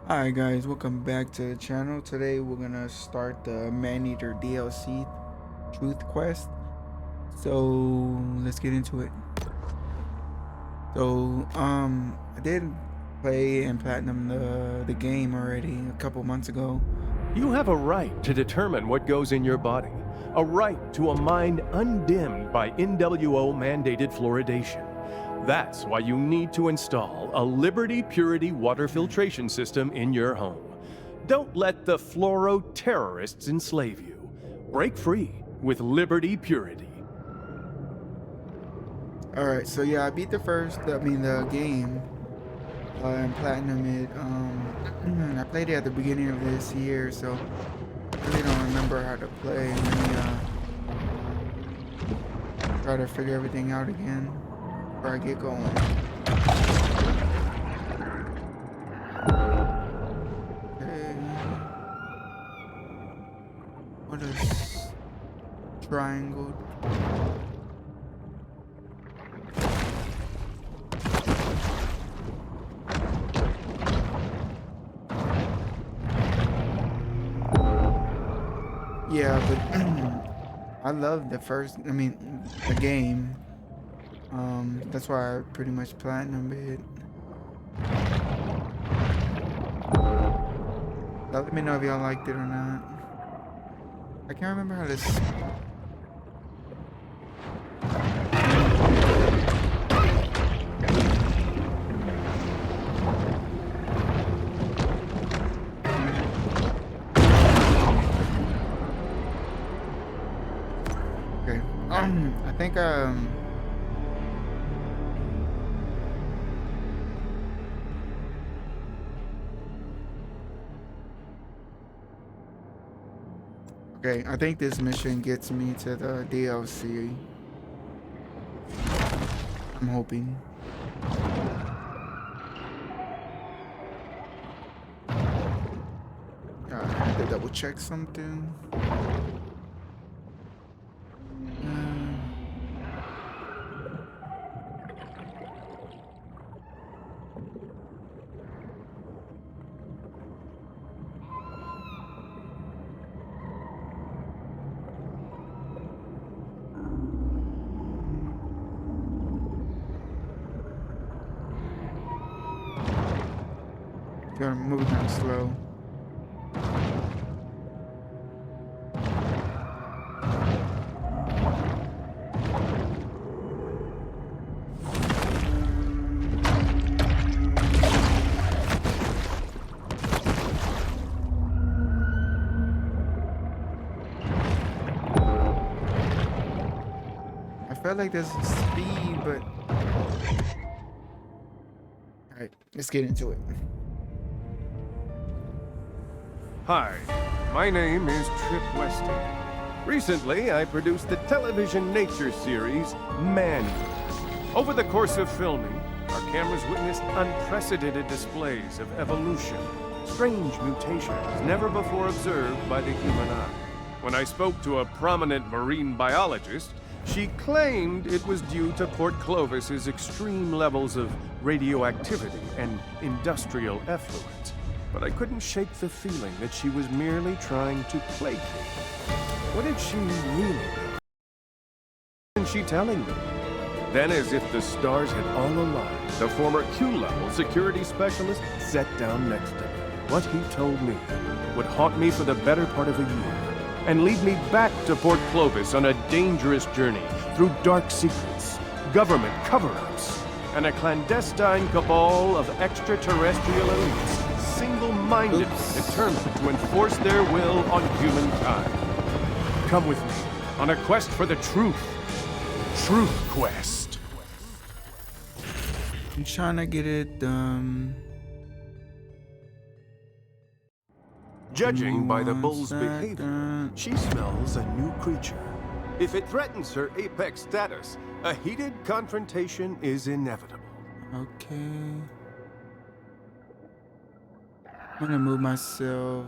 Hi guys, welcome back to the channel. Today we're gonna start the Maneater DLC Truth Quest. So let's get into it. I did play and platinum the game already a couple months ago. You have a right to determine what goes in your body, a right to a mind undimmed by NWO mandated fluoridation. That's why you need to install a Liberty Purity water filtration system in your home. Don't let the fluoro terrorists enslave you. Break free with Liberty Purity. Alright, so yeah, I beat the game and platinum it. I played it at the beginning of this year, so I really don't remember how to play. Let me try to figure everything out again before I get going. Okay. What is triangle? Yeah, but I love the game. That's why I pretty much platinum it. Let me know if y'all liked it or not. I can't remember how this. Okay. I think Okay, I think this mission gets me to the DLC. I'm hoping. I have to double check something. Gotta move kind of slow. I felt like there's speed, but alright, let's get into it. Hi, my name is Trip Westy. Recently, I produced the television nature series, Maneater. Over the course of filming, our cameras witnessed unprecedented displays of evolution, strange mutations never before observed by the human eye. When I spoke to a prominent marine biologist, she claimed it was due to Port Clovis's extreme levels of radioactivity and industrial effluent. But I couldn't shake the feeling that she was merely trying to placate. What did she really know? What was she telling me? Then, as if the stars had all aligned, the former Q-level security specialist sat down next to me. What he told me would haunt me for the better part of a year and lead me back to Port Clovis on a dangerous journey through dark secrets, government cover-ups, and a clandestine cabal of extraterrestrial elites, single-minded, determined to enforce their will on humankind. Come with me on a quest for the truth. Truth Quest. I'm trying to get it Judging by the bull's second. behavior, she smells a new creature. If it threatens her apex status, a heated confrontation is inevitable. Okay. I'm gonna move myself.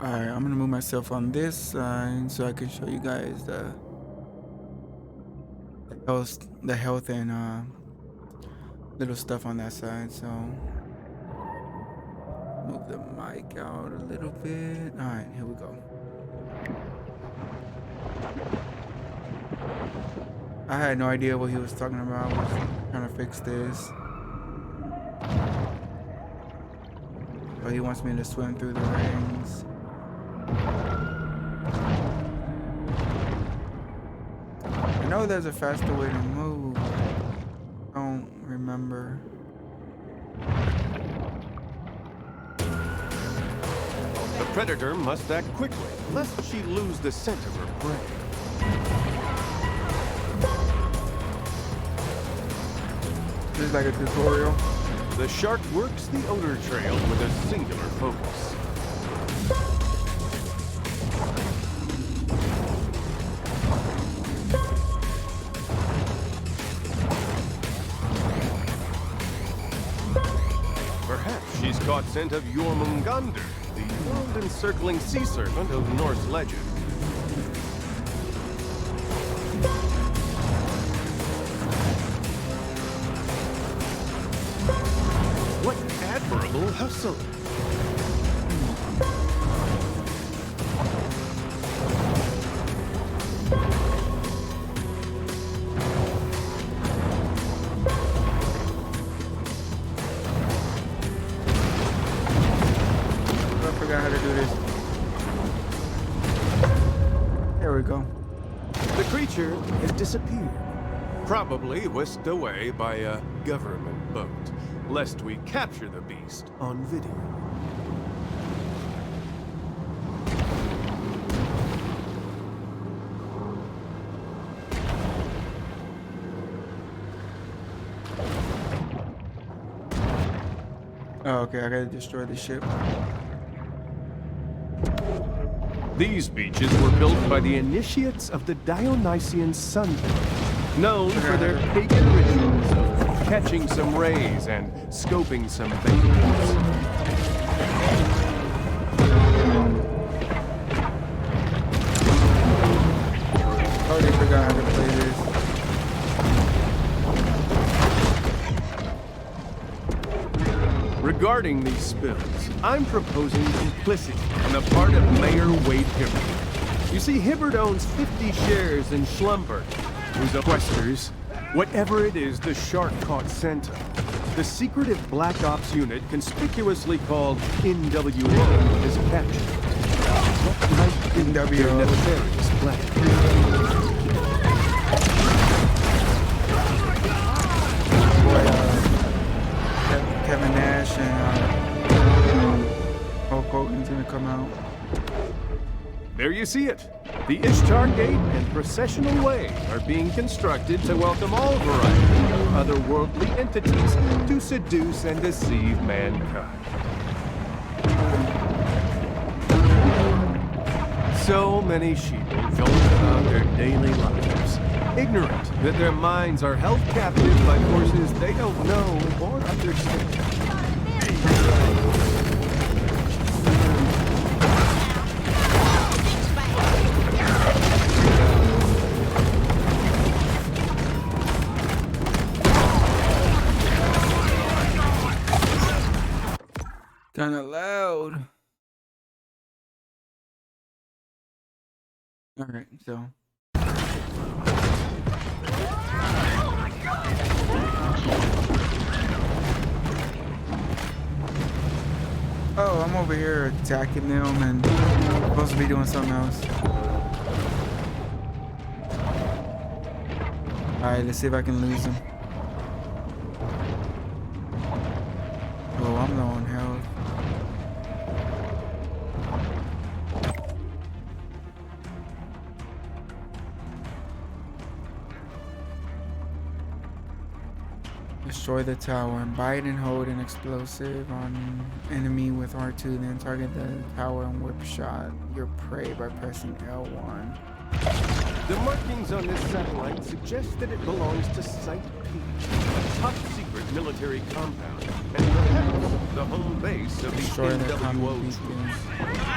Alright, I'm gonna move myself on this side so I can show you guys the the health and little stuff on that side. So move the mic out a little bit. All right, here we go. I had no idea what he was talking about. I was trying to fix this. But he wants me to swim through the rings. I know there's a faster way to move. I don't remember. The predator must act quickly, lest she lose the scent of her prey. This is like a tutorial. The shark works the odor trail with a singular focus. Perhaps she's caught scent of Jormungandr, the world-encircling sea serpent of Norse legend. What admirable hustle! I forgot how to do this. There we go. The creature has disappeared, probably whisked away by a government boat, lest we capture the beast on video. Oh, okay, I gotta destroy the ship. These beaches were built by the initiates of the Dionysian sun temple, known for their pagan rituals of catching some rays and scoping some babies. Already forgot how to play this. Regarding these spills, I'm proposing complicity on the part of Mayor Wade Hibbard. You see, Hibbard owns 50 shares in Schlumberg, who's a Questers. Whatever it is the shark caught scent of, the secretive Black Ops unit, conspicuously called NWO, is captured. What might be their nefarious plan? Kevin Nash and Hulk Hogan's gonna come out. There you see it. The Ishtar Gate and Processional Way are being constructed to welcome all variety of otherworldly entities to seduce and deceive mankind. So many sheeple jolt about their daily lives, ignorant that their minds are held captive by forces they don't know or understand. Kinda loud. Alright, so. Oh, I'm over here attacking them and I'm supposed to be doing something else. Alright, let's see if I can lose them. Oh, I'm low on health. Destroy the tower. Bite and hold an explosive on enemy with R2. Then target the tower and whip shot your prey by pressing L1. The markings on this satellite suggest that it belongs to Site P, a top-secret military compound, and perhaps the home base of the Destroy the NWO common troops. beacon.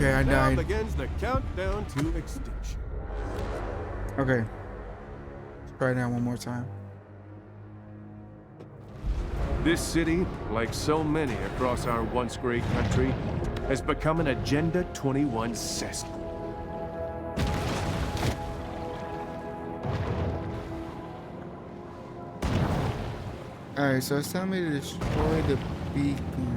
Okay, I Now died. begins the countdown to extinction. Okay. Let's try that one more time. This city, like so many across our once great country, has become an Agenda 21 cesspool. Alright, so it's telling me to destroy the beacon.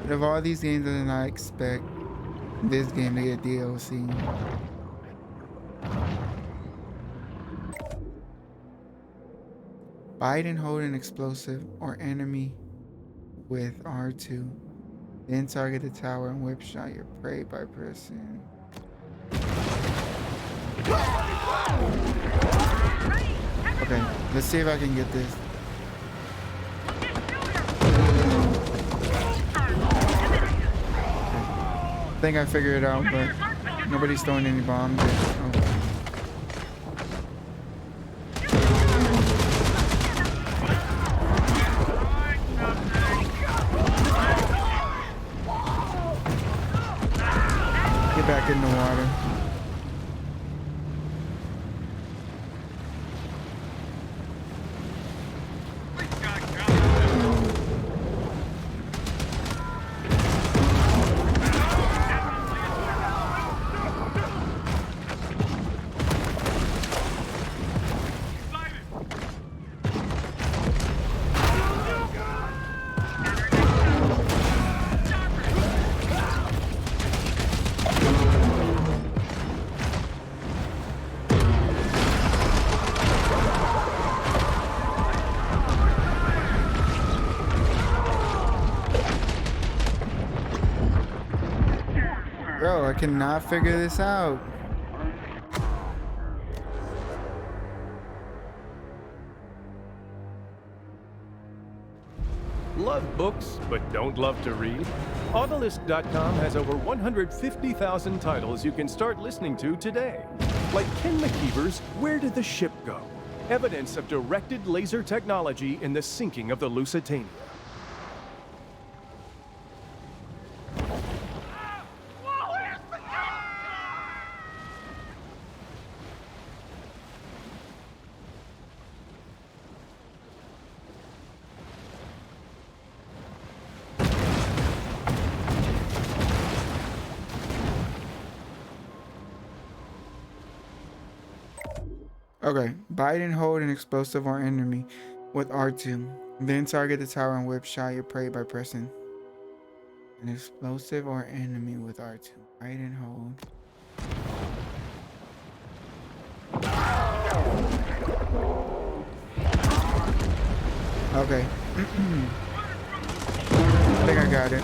Out of all these games, I did not expect this game to get DLC. Bite and hold an explosive or enemy with R2. Then target the tower and whip shot your prey by pressing. Okay, let's see if I can get this. I think I figured it out, but nobody's throwing any bombs. Oh. Get back in the water. Bro, I cannot figure this out. Love books, but don't love to read? Autolist.com has over 150,000 titles you can start listening to today. Like Ken McKeever's Where Did the Ship Go? Evidence of directed laser technology in the sinking of the Lusitania. Okay, bite and hold an explosive or enemy with R2. Then target the tower and whip shot your prey by pressing an explosive or enemy with R2. Bite and hold. Okay. I think I got it.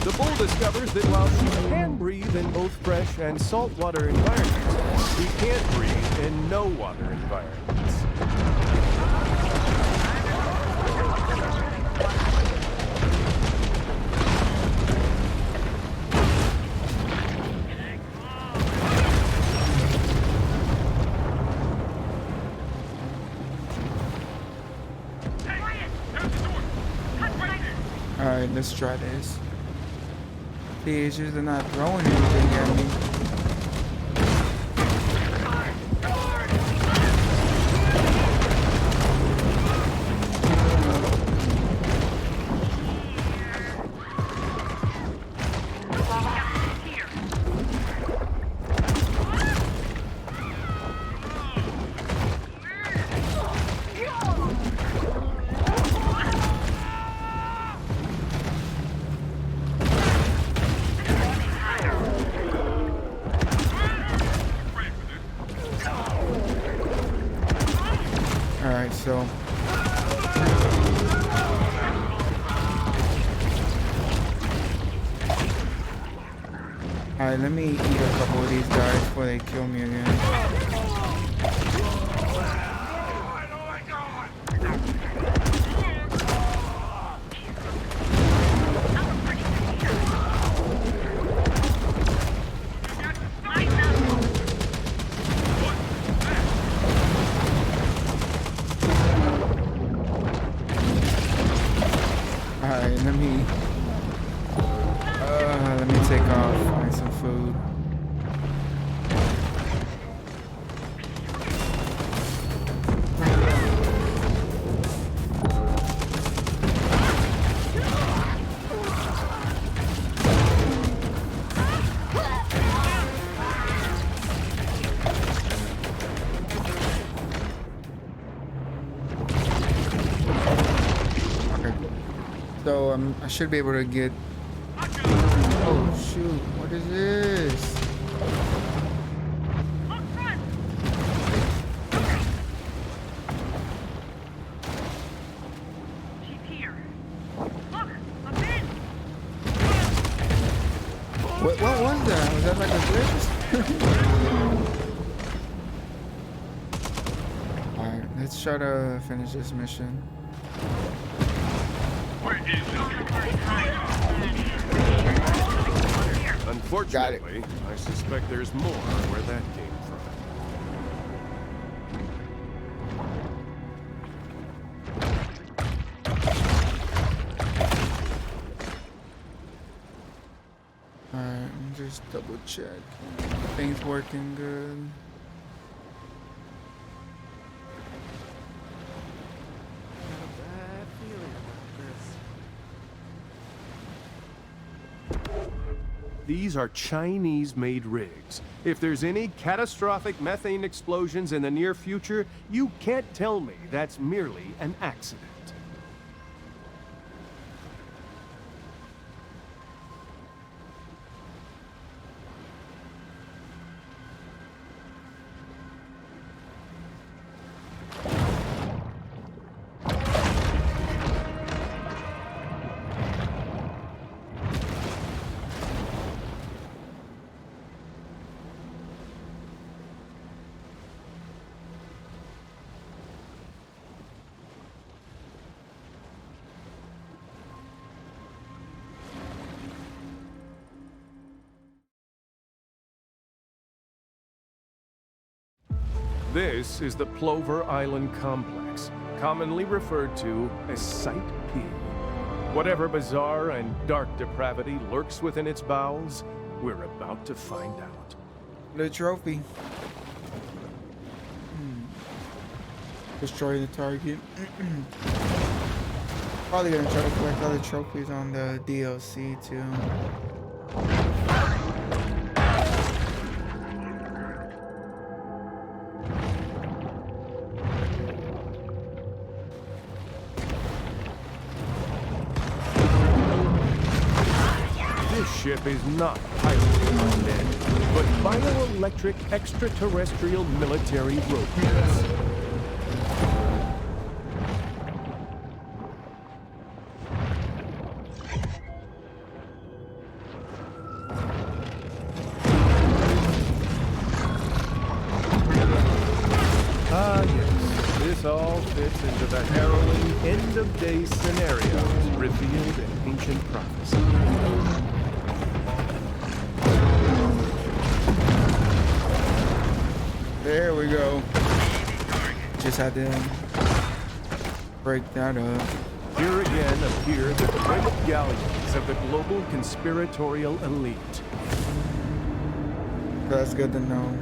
The bull discovers that while she can breathe in both fresh and saltwater environments, she can't breathe in no water environments. Alright, let's try this. See, it's just they're not throwing anything at me. Alright, so Alright, let me eat a couple of these guys before they kill me again. Alright, let me take off, find some food. So I should be able to get. Oh shoot! What is this? What was that? Was that like a glitch? Alright, let's try to finish this mission. Unfortunately, I suspect there's more where that came from. Alright, let me just double check. Things working good. These are Chinese-made rigs. If there's any catastrophic methane explosions in the near future, you can't tell me that's merely an accident. This is the Plover Island Complex, commonly referred to as Site P. Whatever bizarre and dark depravity lurks within its bowels, we're about to find out. The trophy. Destroy the target. Probably gonna try to collect other trophies on the DLC too. This ship is not piloted by men, but bioelectric extraterrestrial military robots. Ah, yes. This all fits into the harrowing end-of-days scenarios revealed in ancient prophecy. There we go. Just had to break that up. Here again appear the great galleons of the global conspiratorial elite. That's good to know.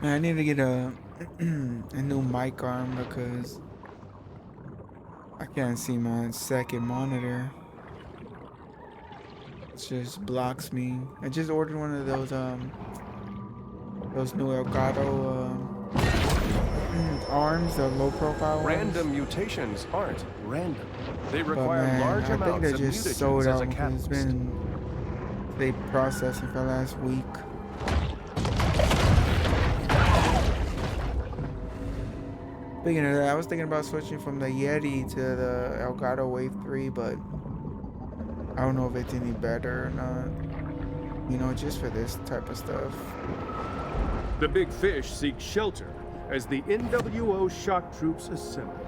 Man, I need to get a new mic arm because I can't see my second monitor. It just blocks me. I just ordered one of those new Elgato arms, the low profile ones. Random mutations aren't random. They require Man, large I think amounts they of just mutagens sold as out a because catalyst. they processing for the last week. Speaking of that, I was thinking about switching from the Yeti to the Elgato Wave 3, but I don't know if it's any better or not. You know, just for this type of stuff. The big fish seek shelter as the NWO shock troops assemble.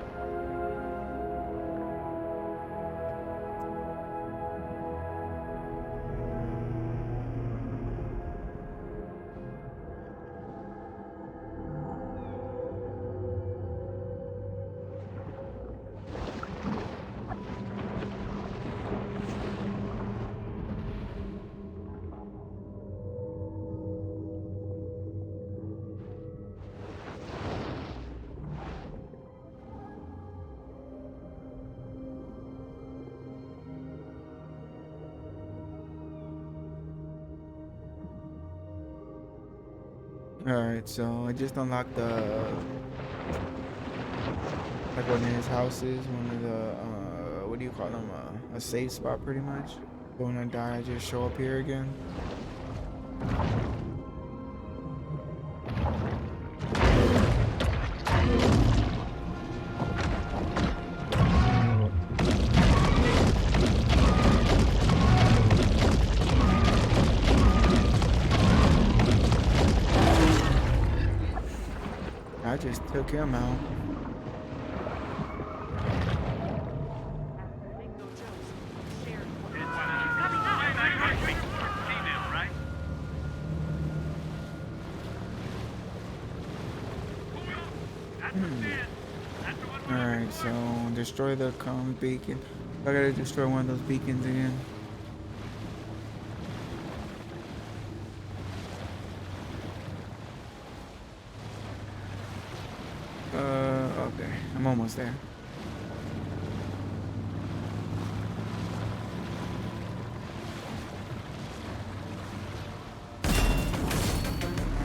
Alright, so I just unlocked like one of his houses, one of the what do you call them? A safe spot pretty much. So when I die, I just show up here again. I just took him out. Alright, so destroy the comm beacon. I gotta destroy one of those beacons again. Okay, I'm almost there.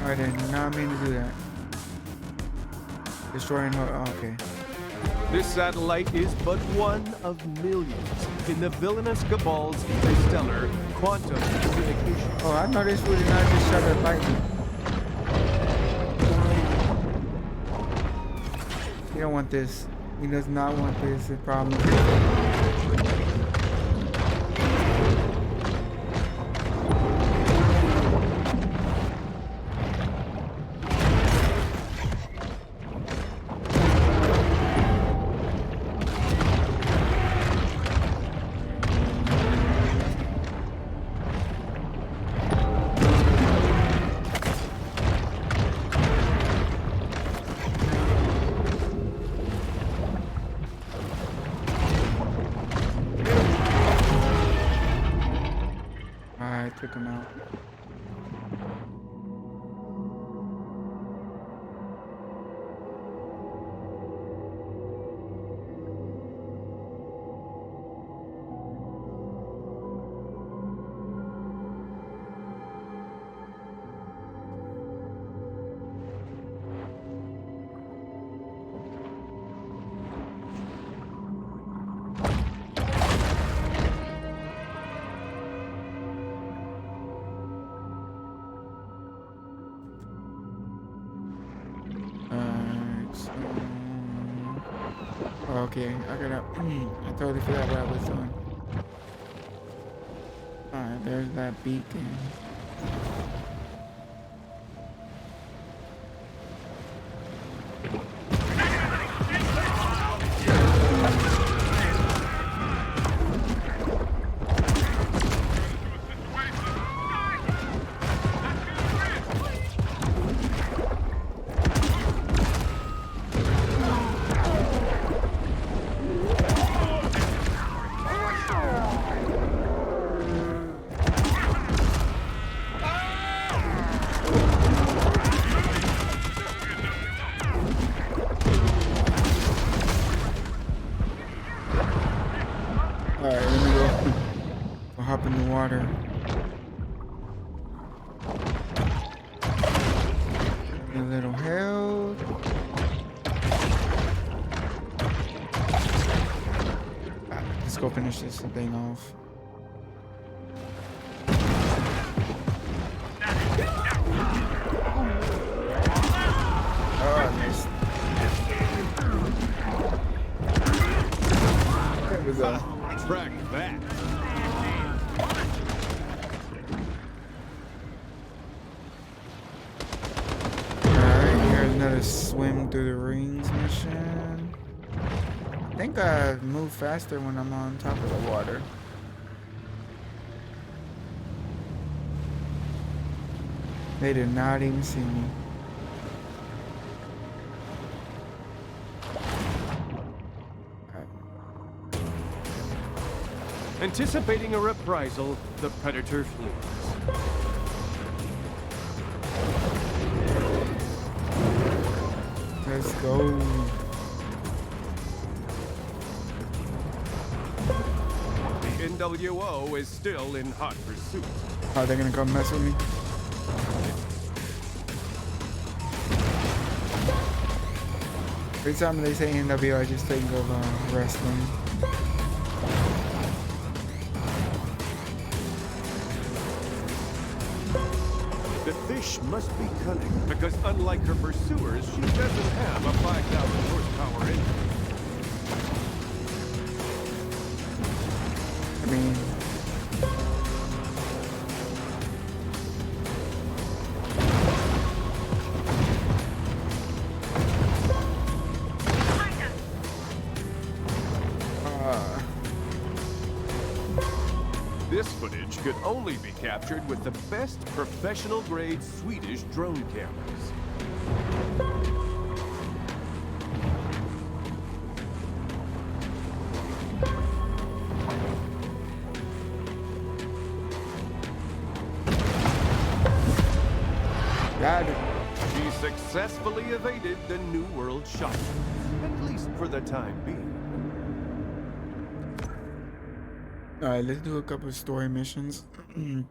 I did not mean to do that. Destroying her. Oh, okay. This satellite is but one of millions in the villainous cabal's interstellar quantum communication. Oh, I know this would not just shut at lightning. He don't want this. He does not want this. The problem. Took him out. Okay, I gotta. I totally forgot what I was doing. Alright, there's that beacon. Alright, let me go. I'll hop in the water. A little health. Let's go finish this thing off. Oh, I missed. Track that. Alright, here's another swim through the rings mission. I think I move faster when I'm on top of the water. They did not even see me. Anticipating a reprisal, the predator flees. Let's go. The NWO is still in hot pursuit. Are they gonna come mess with me? Every time they say NWO, I just think of wrestling. The fish must be cunning, because unlike her pursuers, she doesn't have a 5,000 horsepower engine. I mean, This footage could only be captured with the best professional-grade Swedish drone cameras. got it. She successfully evaded the New World shot, at least for the time being. Alright, let's do a couple of story missions. Then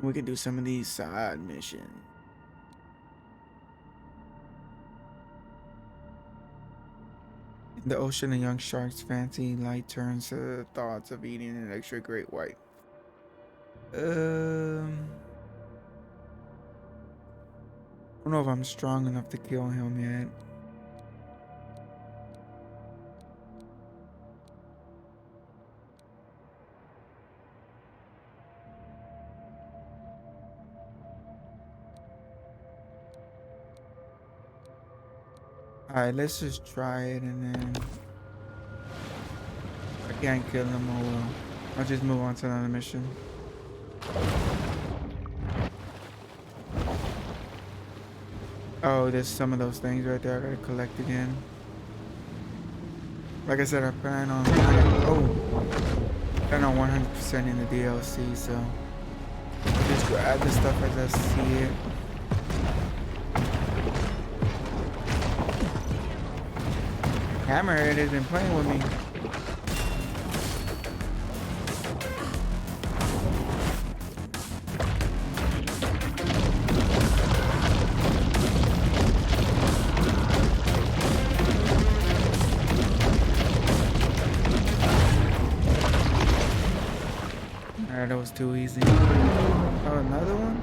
we can do some of these side missions. In the ocean, a young shark's fancy light turns to the thoughts of eating an extra great white. I don't know if I'm strong enough to kill him yet. Alright, let's just try it, and then I can't kill him. Oh well. I'll just move on to another mission. Oh, there's some of those things right there I gotta collect again. Like I said, I plan on 100% in the DLC, so I'll just grab the stuff as I see it. Hammerhead has been playing with me. Alright, that was too easy. Oh, another one?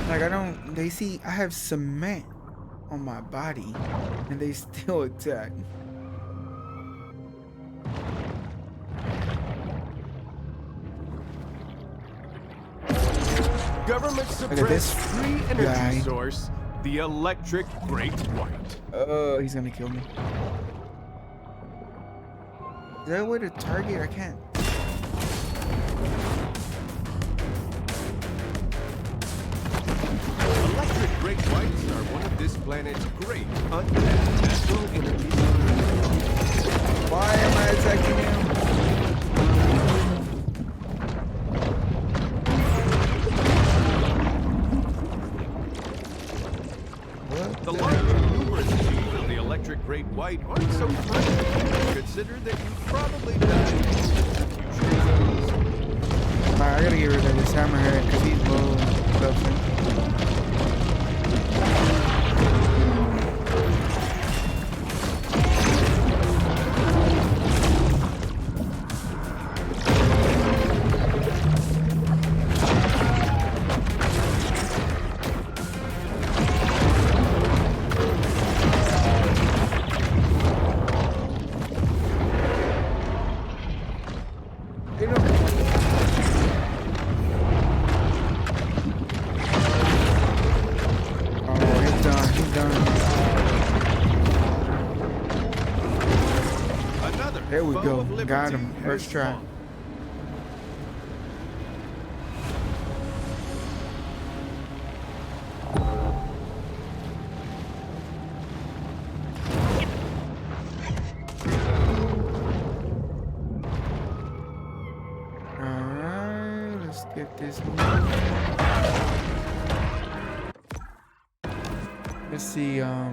Like, they see I have cement on my body and they still attack. Government suppressed free energy source, the electric great white. Oh, he's gonna kill me. Is there a way to target? I can't. Electric great whites are one of this planet's great untapped natural energy sources. Why am I attacking him? The large and numerous teeth of the electric great white aren't so friendly. Consider that you probably died in execution. Alright, I gotta get rid of this hammerhead because he's low and stuff. Hit him. Oh, he's done. He's done. Another There we foe go. of liberty Got him. has First try. fallen. Alright, let's get this moving. Let's see, a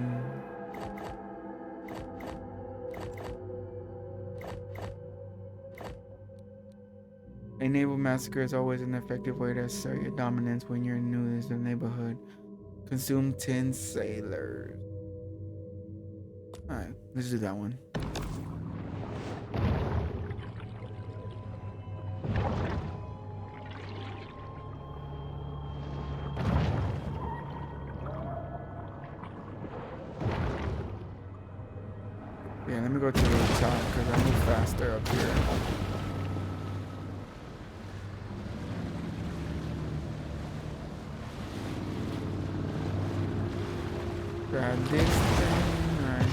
naval massacre is always an effective way to assert your dominance when you're new to the neighborhood. Consume 10 sailors. Alright, let's do that one. Yeah, let me go to the top because I move faster up here. Grab this thing right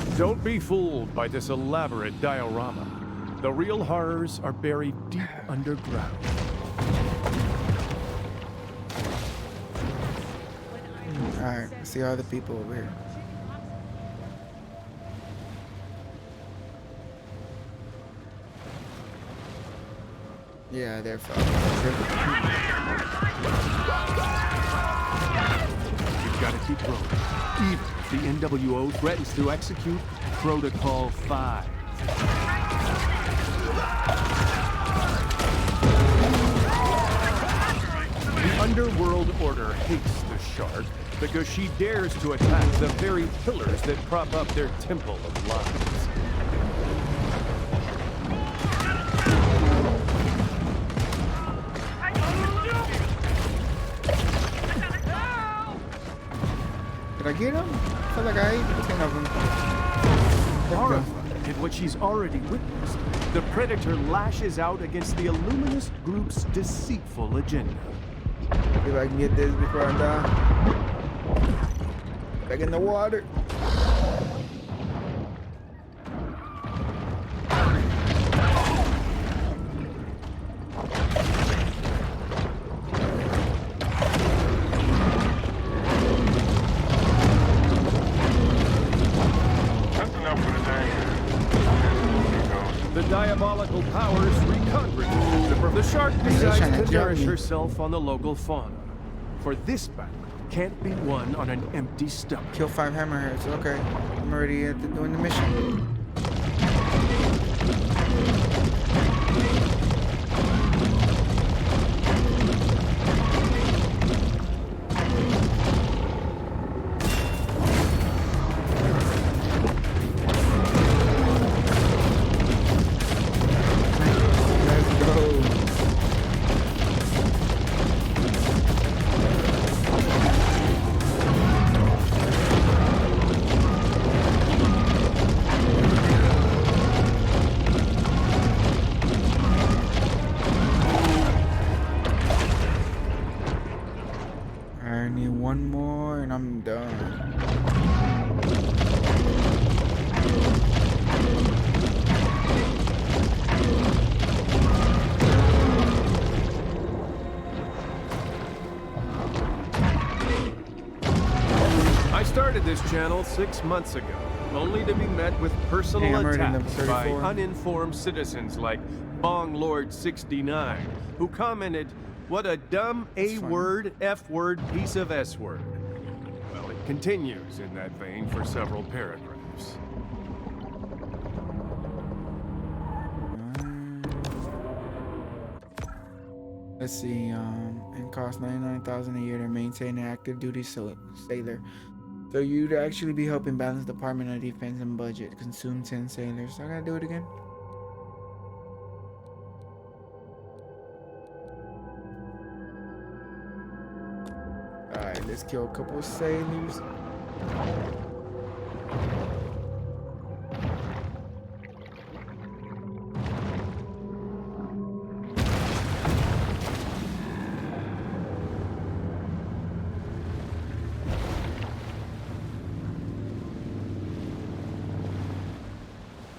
here. Don't be fooled by this elaborate diorama. The real horrors are buried deep underground. Alright, let's see all the people over here. Yeah, they're fine. You've got to keep rolling. Even if the NWO threatens to execute Protocol 5. The Underworld Order hates the Shark because she dares to attack the very pillars that prop up their Temple of Lies. Did I get him? I feel like I ate 10 of them. Horrified at what she's already witnessed, the Predator lashes out against the Illuminist group's deceitful agenda. See if I can get this before I die. Back in the water. The diabolical powers wreak havoc. The shark decides to nourish herself on the local fauna. For this battle can't be won on an empty stomach. Kill 5 hammerheads. Okay, I'm already doing the mission. I need one more and I'm done. I started this channel 6 months ago, only to be met with personal I'm already attacks level by 34. uninformed citizens like Bong Lord 69, who commented, "What a dumb A-word, F-word, piece of S-word." Well, it continues in that vein for several paragraphs. Let's see, it costs $99,000 a year to maintain an active duty sailor. So you'd actually be helping balance Department of Defense and budget. Consume 10 sailors. So I gotta do it again. Alright, let's kill a couple of sailors.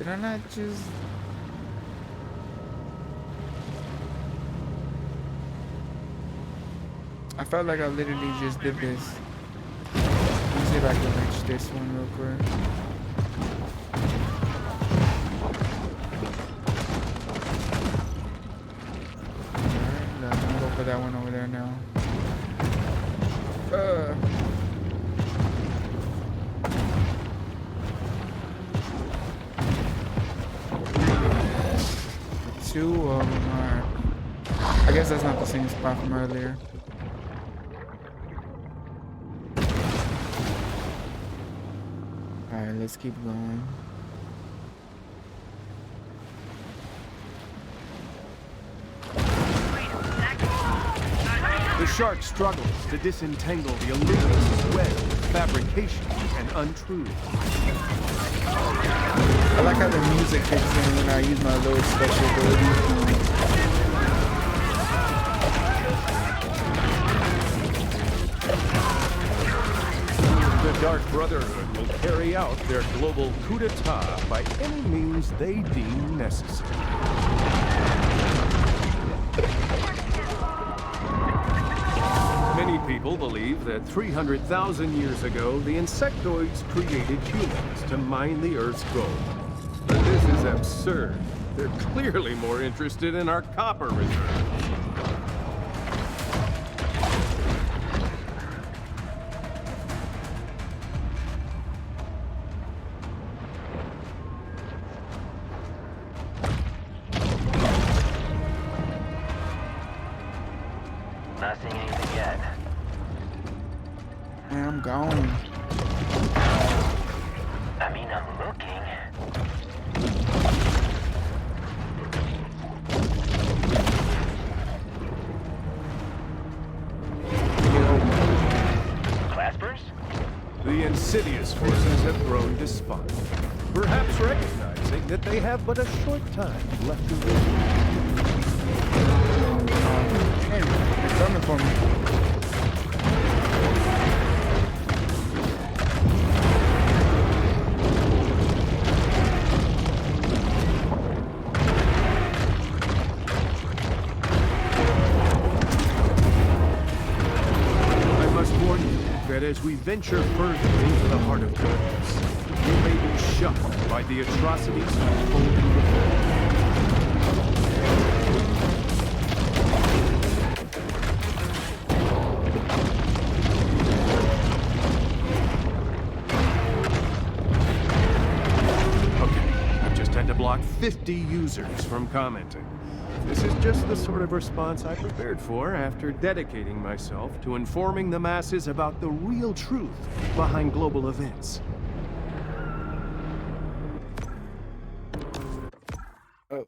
Did I not just... I felt like I literally just did this. Let me see if I can reach this one real quick. Alright, I'm gonna go for that one over there now. 2 of them, alright. I guess that's not the same spot from earlier. Alright, let's keep going. The shark struggles to disentangle the illusionist's web of fabrication and untruth. I like how the music kicks in when I use my little special ability. The Dark Brotherhood will carry out their global coup d'etat by any means they deem necessary. Many people believe that 300,000 years ago, the insectoids created humans to mine the Earth's gold. But this is absurd. They're clearly more interested in our copper reserves. Not seeing anything yet. Man, I'm gone. I mean, I'm looking. Claspers? The insidious forces have grown despondent, perhaps recognizing that they have but a short time left to live. Hey, they're coming for me. I must warn you that as we venture further into the heart of darkness, you may be shocked by the atrocities unfolding before you. Block 50 users from commenting. This is just the sort of response I prepared for after dedicating myself to informing the masses about the real truth behind global events. Oh.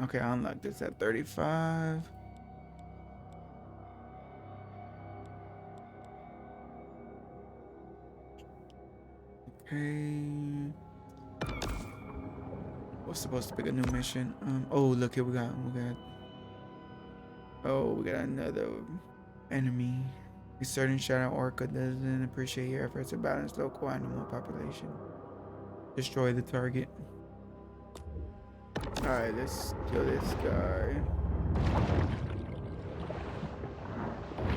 Okay, I unlocked this at 35. Okay. What's supposed to pick a new mission? Oh, look here, we got another enemy. A certain shadow orca doesn't appreciate your efforts to balance local animal population. Destroy the target. Alright, let's kill this guy.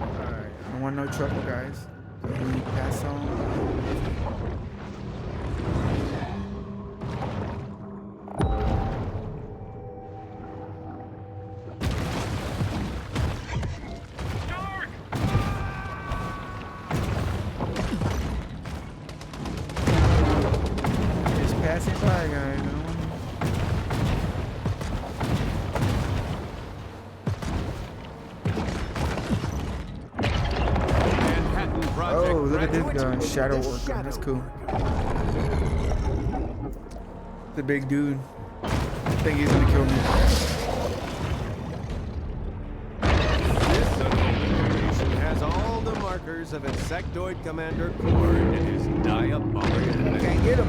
Alright, I don't want no trouble, guys. So we pass on. Just passing by, guys. Oh, look at this guy, Shadow Worker. That's cool. The big dude. I think he's gonna kill me. This creation has all the markers of Insectoid Commander Core in his diabolical. Can't get him.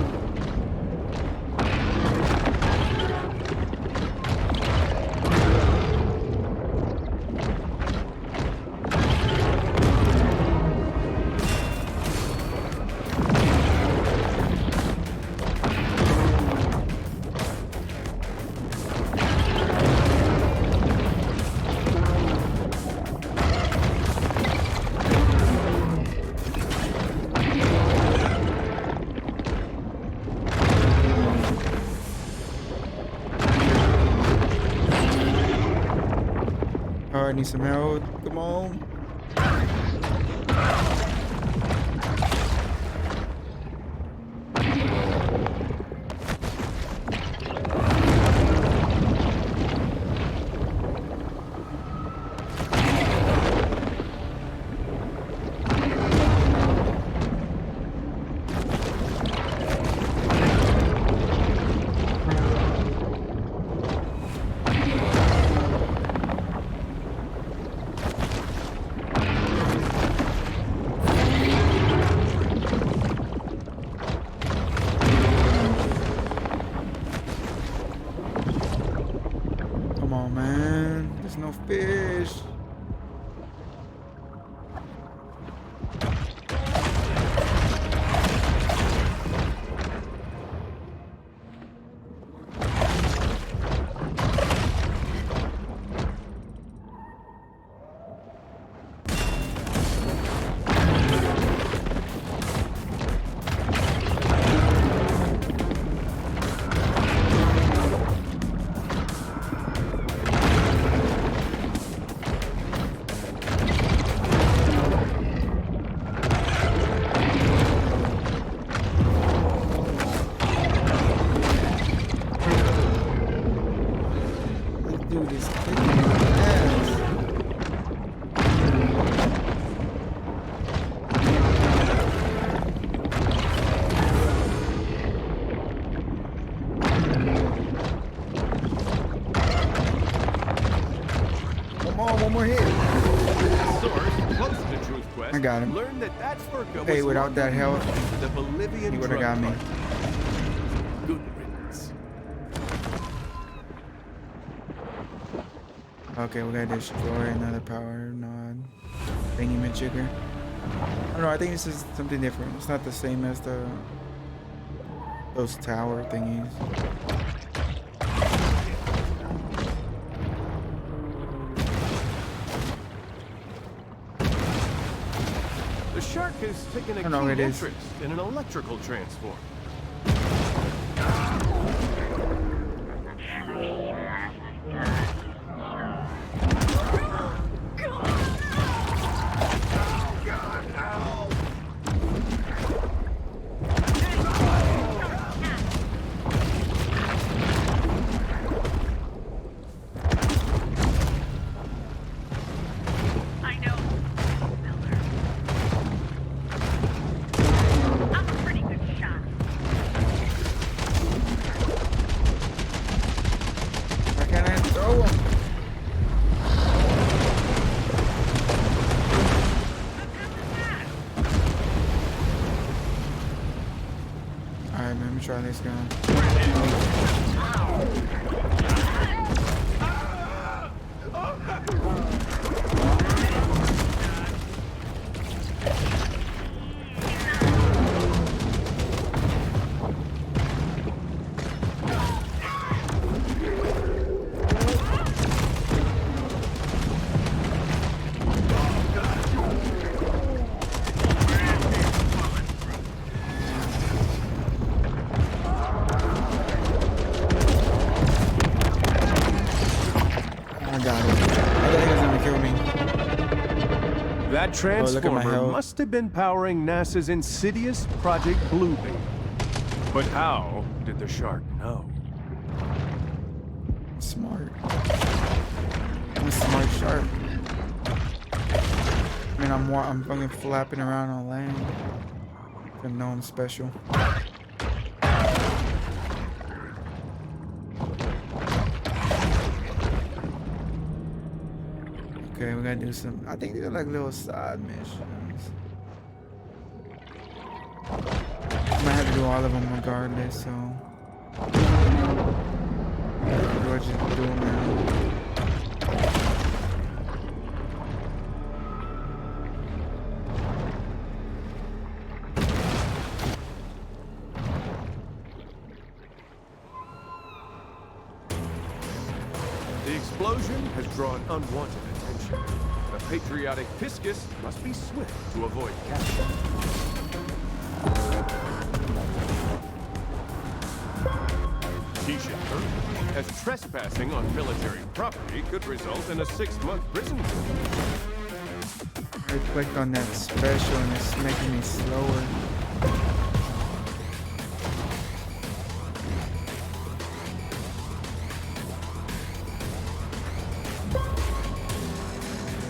I need some help. Come on. Come on, man. There's no fish. Dude is kicking my ass. Come on, one more hit. Source close to Truth Quest. I got him. Learned that Furka Hey, was without that health, the Bolivian he would have got me. Good riddance. Okay, we gotta destroy another power nod thingy majigger. I don't know, I think this is something different. It's not the same as those tower thingies. The shark has taken a I don't know what keen it is. interest in an electrical transform. I know. Miller. I'm a pretty good shot. Why can't I throw him? Alright, man, let me try this gun. I got it. I thought he was gonna kill me. That look at my transformer health. must have been powering NASA's insidious Project Bluebeam. But how did the shark know? Smart. I'm a smart shark. I mean, I'm fucking flapping around on land. Didn't know I'm special. Okay, we gotta do some. I think they're like little side missions. I might have to do all of them regardless, so. What do I just do now? The explosion has drawn unwanted attention. The patriotic Piscus must be swift to avoid capture. He should hurry, as trespassing on military property could result in a 6-month prison term. I clicked on that special and it's making me slower.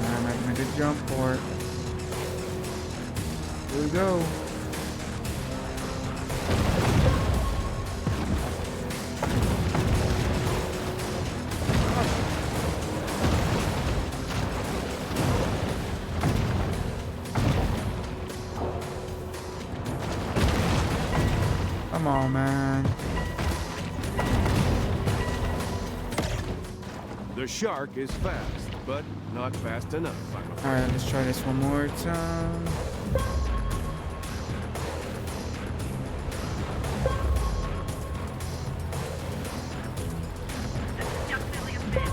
I'm making a good jump for it. Here we go. Come on, man. The shark is fast, but not fast enough, I'm afraid. Alright, let's try this one more time. Definitely a bit.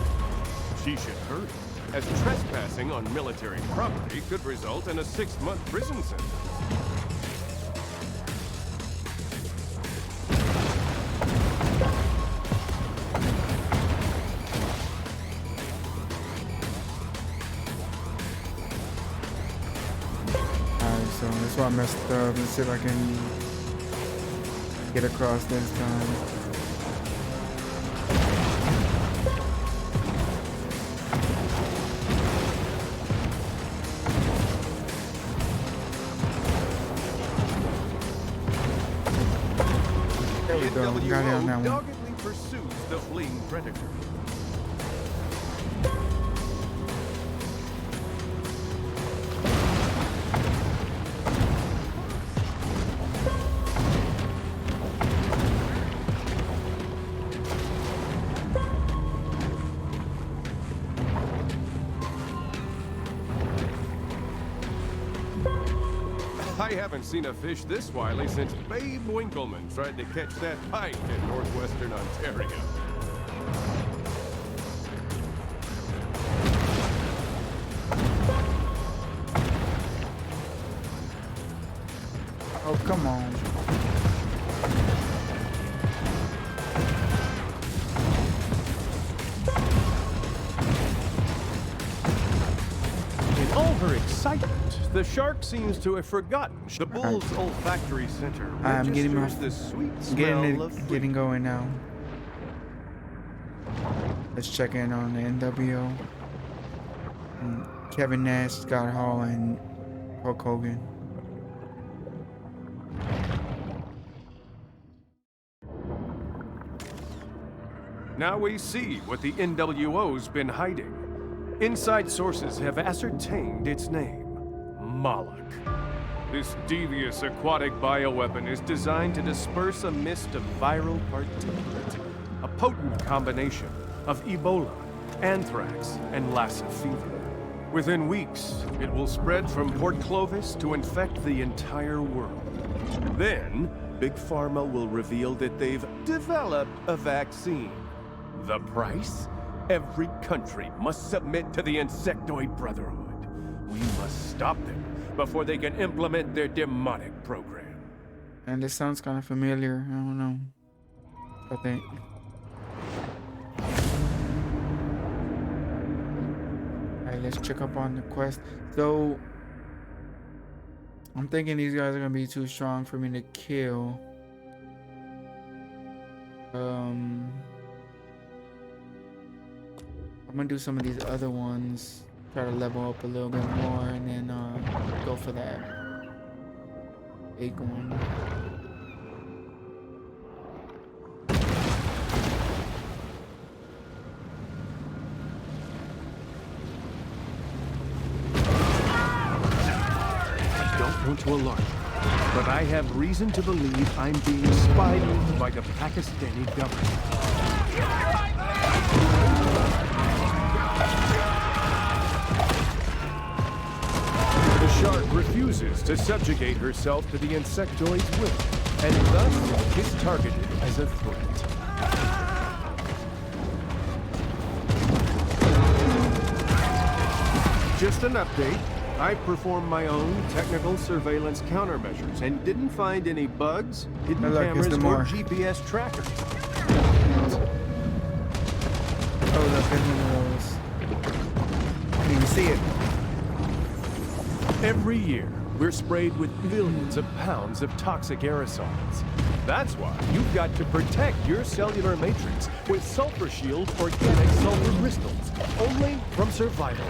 She should hurry, as trespassing on military property could result in a 6-month prison sentence. So that's why I messed up. Let's see if I can get across this time. There we go. Got it on that one. Doggedly pursues the fleeing predator. I haven't seen a fish this wily since Babe Winkleman tried to catch that pike in northwestern Ontario. Oh, come on. In all her excitement, the shark seems to have forgotten the bull's olfactory center I'm getting my, registers the sweet getting smell of it, getting going now. Let's check in on the NWO. Kevin Nash, Scott Hall, and Hulk Hogan. Now we see what the NWO's been hiding. Inside sources have ascertained its name, Moloch. This devious aquatic bioweapon is designed to disperse a mist of viral particulate, a potent combination of Ebola, anthrax, and Lassa fever. Within weeks, it will spread from Port Clovis to infect the entire world. Then, Big Pharma will reveal that they've developed a vaccine. The price? Every country must submit to the Insectoid Brotherhood. We must stop them before they can implement their demonic program. And this sounds kind of familiar. I don't know. I think. Alright, let's check up on the quest. So, I'm thinking these guys are gonna be too strong for me to kill. I'm gonna do some of these other ones, try to level up a little bit more, and then go for that big one. I don't want to alarm you, but I have reason to believe I'm being spied on by the Pakistani government. The shark refuses to subjugate herself to the insectoid's will, and thus is targeted as a threat. Just an update. I performed my own technical surveillance countermeasures and didn't find any bugs, hidden Look, here's cameras, the or more. GPS trackers. Oh, look, there's one of those. You can see it. Every year, we're sprayed with billions of pounds of toxic aerosols. That's why you've got to protect your cellular matrix with Sulfur Shield organic sulfur crystals, only from Survival.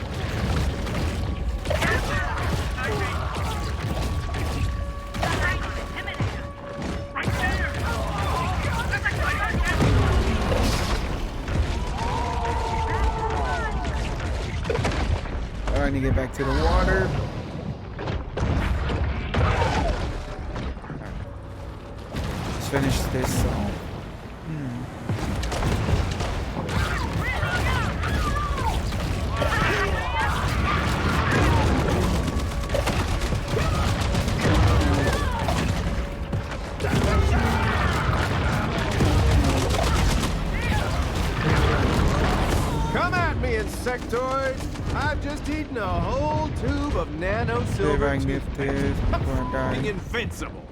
I need to get back to the water. Let's finish this. Come at me, insectoids! I've just eaten a whole tube of nano See if I silver can get this before I die. being invincible.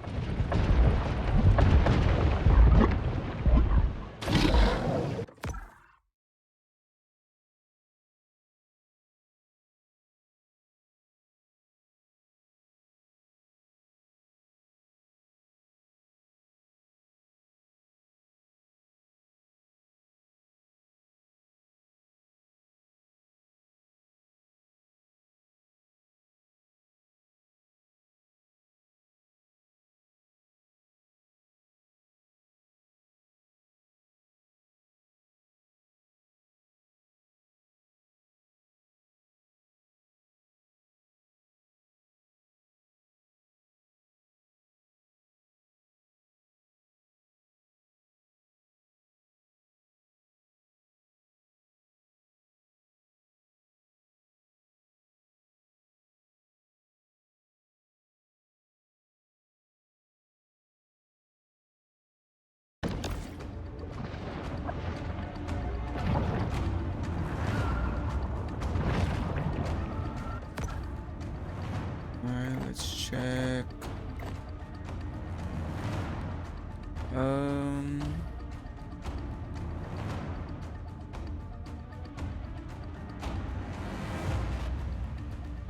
Alright, let's check.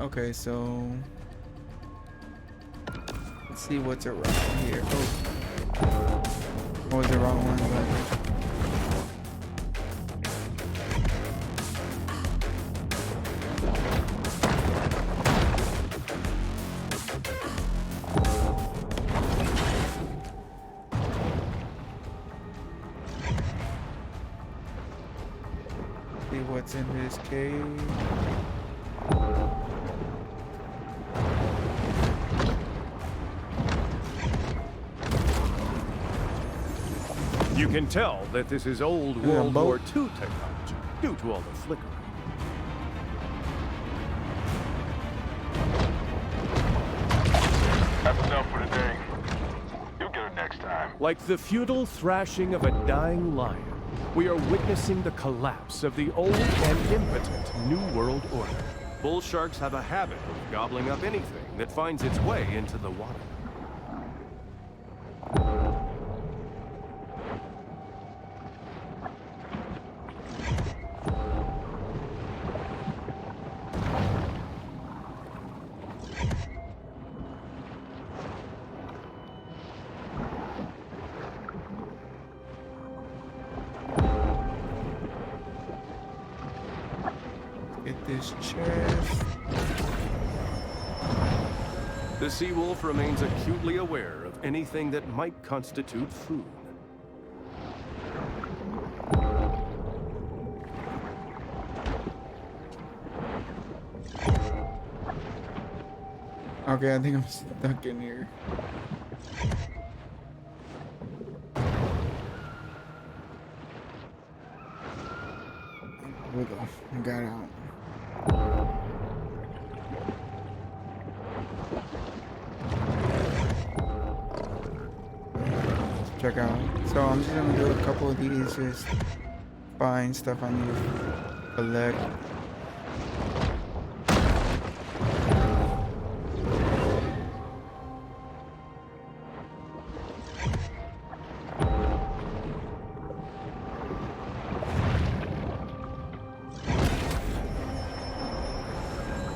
Okay, so let's see what's around here. Oh, was the wrong one, but see what's in this cave. You can tell that this is old Yeah, World boat. War II technology due to all the flickering. That's enough for today. You'll get it next time. Like the futile thrashing of a dying lion, we are witnessing the collapse of the old and impotent New World Order. Bull sharks have a habit of gobbling up anything that finds its way into the water. Get this chest. The sea wolf remains acutely aware of anything that might constitute food. Okay, I think I'm stuck in here. Here we go. I got out. Check out. So I'm just gonna do a couple of these, just find stuff I need to collect.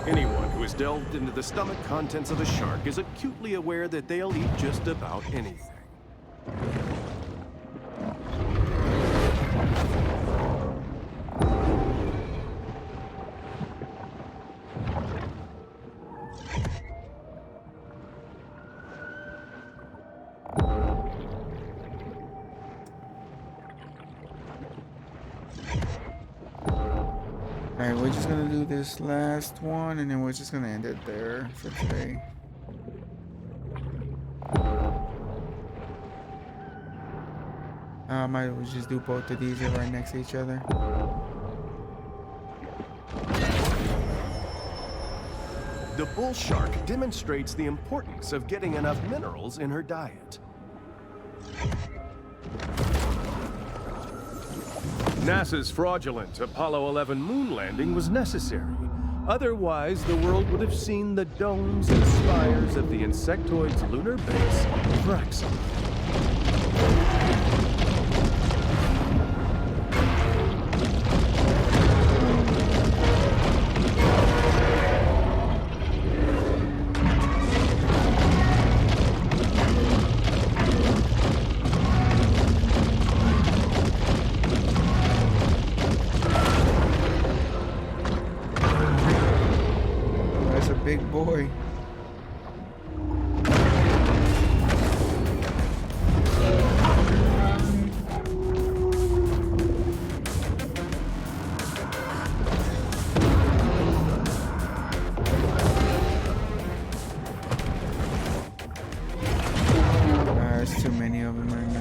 Anyone who has delved into the stomach contents of a shark is acutely aware that they'll eat just about anything. Alright, we're just gonna do this last one and then we're just gonna end it there for today. Might as well just do both of these right next to each other. The bull shark demonstrates the importance of getting enough minerals in her diet. NASA's fraudulent Apollo 11 moon landing was necessary. Otherwise, the world would have seen the domes and spires of the insectoid's lunar base fractured. Big boy. There's too many of them right now.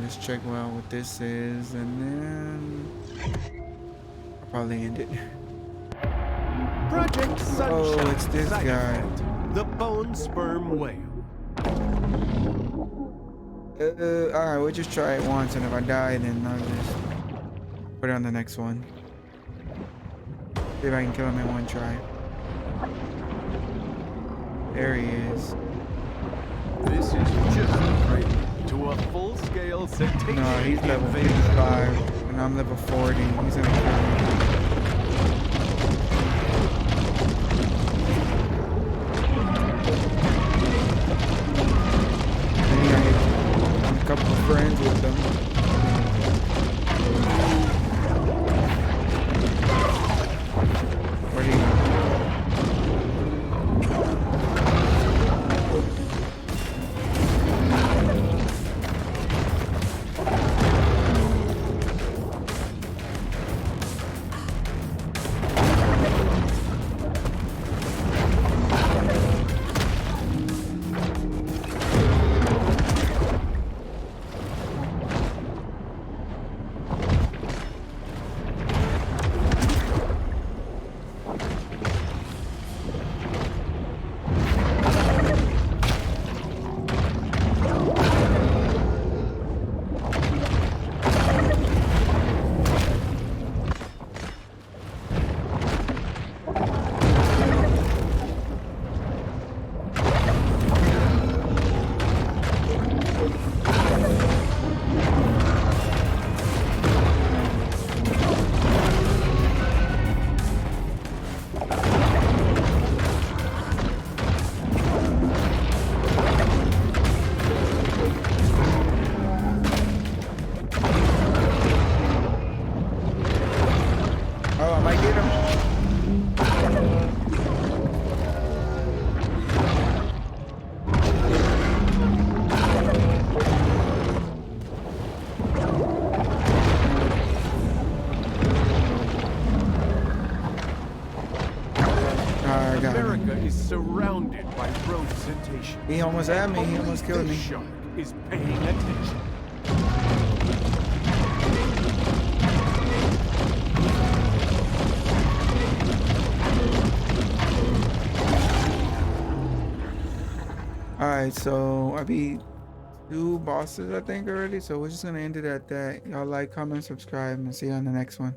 Let's check well what this is, and then I'll probably end it. Project Sunshine. Oh, it's this Side guy. effect, the bone sperm whale. Alright, we'll just try it once, and if I die, then I'll just put it on the next one. See if I can kill him in one try. There he is. This is just a prelude to a full-scale cetacean No, he's level invasion. 55, and I'm level 40. He's gonna kill me. Maybe I get a couple of friends with them. Where do you go? America is surrounded by rogue cetaceans. He almost had me. He almost killed me. This shark is paying attention. Alright, so I beat 2 bosses, I think, already. So we're just gonna end it at that. Y'all like, comment, subscribe, and see you on the next one.